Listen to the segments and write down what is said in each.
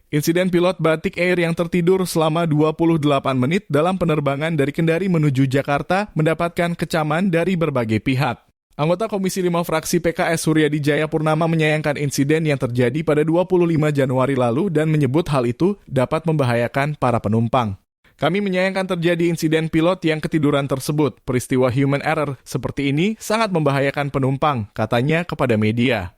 Insiden pilot Batik Air yang tertidur selama 28 menit dalam penerbangan dari Kendari menuju Jakarta mendapatkan kecaman dari berbagai pihak. Anggota Komisi 5 fraksi PKS Suryadi Jayapurnama menyayangkan insiden yang terjadi pada 25 Januari lalu dan menyebut hal itu dapat membahayakan para penumpang. Kami menyayangkan terjadi insiden pilot yang ketiduran tersebut. Peristiwa human error seperti ini sangat membahayakan penumpang, katanya kepada media.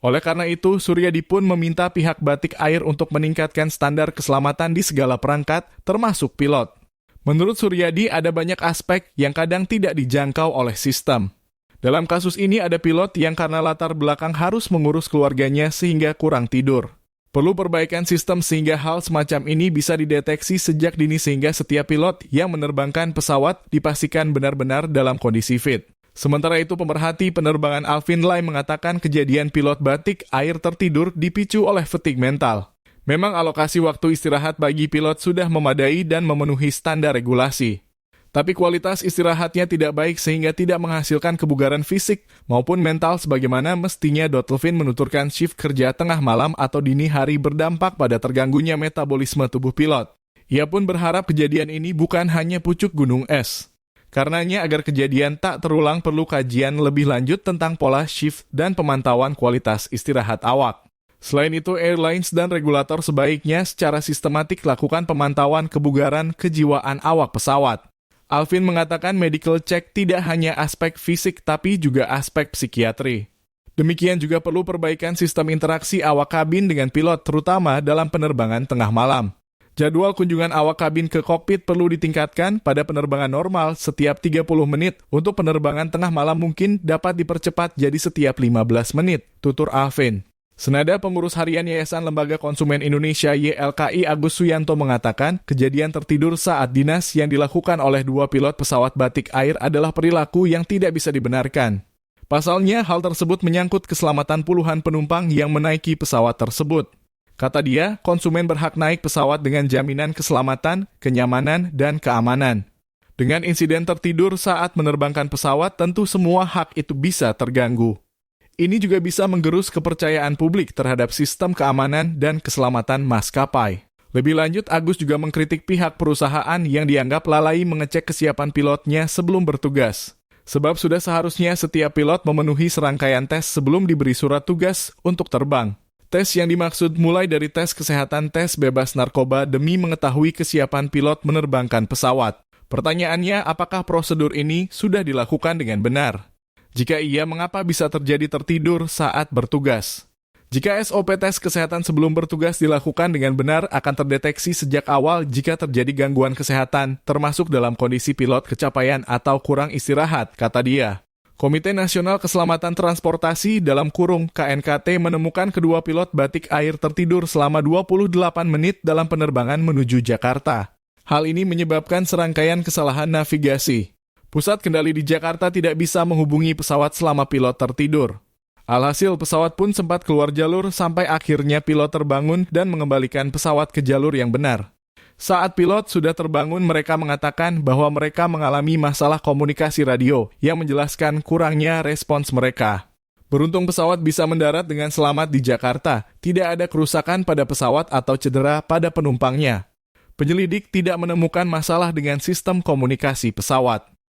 Oleh karena itu, Suryadi pun meminta pihak Batik Air untuk meningkatkan standar keselamatan di segala perangkat, termasuk pilot. Menurut Suryadi, ada banyak aspek yang kadang tidak dijangkau oleh sistem. Dalam kasus ini ada pilot yang karena latar belakang harus mengurus keluarganya sehingga kurang tidur. Perlu perbaikan sistem sehingga hal semacam ini bisa dideteksi sejak dini sehingga setiap pilot yang menerbangkan pesawat dipastikan benar-benar dalam kondisi fit. Sementara itu, pemerhati penerbangan Alvin Lai mengatakan kejadian pilot Batik Air tertidur dipicu oleh fatigue mental. Memang alokasi waktu istirahat bagi pilot sudah memadai dan memenuhi standar regulasi. Tapi kualitas istirahatnya tidak baik sehingga tidak menghasilkan kebugaran fisik maupun mental sebagaimana mestinya. Dotlevin menuturkan shift kerja tengah malam atau dini hari berdampak pada terganggunya metabolisme tubuh pilot. Ia pun berharap kejadian ini bukan hanya pucuk gunung es. Karenanya agar kejadian tak terulang perlu kajian lebih lanjut tentang pola shift dan pemantauan kualitas istirahat awak. Selain itu, airlines dan regulator sebaiknya secara sistematik lakukan pemantauan kebugaran kejiwaan awak pesawat. Alvin mengatakan medical check tidak hanya aspek fisik tapi juga aspek psikiatri. Demikian juga perlu perbaikan sistem interaksi awak kabin dengan pilot terutama dalam penerbangan tengah malam. Jadwal kunjungan awak kabin ke kokpit perlu ditingkatkan pada penerbangan normal setiap 30 menit. Untuk penerbangan tengah malam mungkin dapat dipercepat jadi setiap 15 menit, tutur Alvin. Senada pengurus harian Yayasan Lembaga Konsumen Indonesia YLKI Agus Suyanto mengatakan kejadian tertidur saat dinas yang dilakukan oleh dua pilot pesawat Batik Air adalah perilaku yang tidak bisa dibenarkan. Pasalnya, hal tersebut menyangkut keselamatan puluhan penumpang yang menaiki pesawat tersebut. Kata dia, konsumen berhak naik pesawat dengan jaminan keselamatan, kenyamanan, dan keamanan. Dengan insiden tertidur saat menerbangkan pesawat, tentu semua hak itu bisa terganggu. Ini juga bisa menggerus kepercayaan publik terhadap sistem keamanan dan keselamatan maskapai. Lebih lanjut, Agus juga mengkritik pihak perusahaan yang dianggap lalai mengecek kesiapan pilotnya sebelum bertugas. Sebab sudah seharusnya setiap pilot memenuhi serangkaian tes sebelum diberi surat tugas untuk terbang. Tes yang dimaksud mulai dari tes kesehatan, tes bebas narkoba demi mengetahui kesiapan pilot menerbangkan pesawat. Pertanyaannya, apakah prosedur ini sudah dilakukan dengan benar? Jika iya, mengapa bisa terjadi tertidur saat bertugas? Jika SOP tes kesehatan sebelum bertugas dilakukan dengan benar, akan terdeteksi sejak awal jika terjadi gangguan kesehatan, termasuk dalam kondisi pilot kecapean atau kurang istirahat, kata dia. Komite Nasional Keselamatan Transportasi dalam kurung KNKT menemukan kedua pilot Batik Air tertidur selama 28 menit dalam penerbangan menuju Jakarta. Hal ini menyebabkan serangkaian kesalahan navigasi. Pusat kendali di Jakarta tidak bisa menghubungi pesawat selama pilot tertidur. Alhasil, pesawat pun sempat keluar jalur sampai akhirnya pilot terbangun dan mengembalikan pesawat ke jalur yang benar. Saat pilot sudah terbangun, mereka mengatakan bahwa mereka mengalami masalah komunikasi radio yang menjelaskan kurangnya respons mereka. Beruntung pesawat bisa mendarat dengan selamat di Jakarta. Tidak ada kerusakan pada pesawat atau cedera pada penumpangnya. Penyelidik tidak menemukan masalah dengan sistem komunikasi pesawat.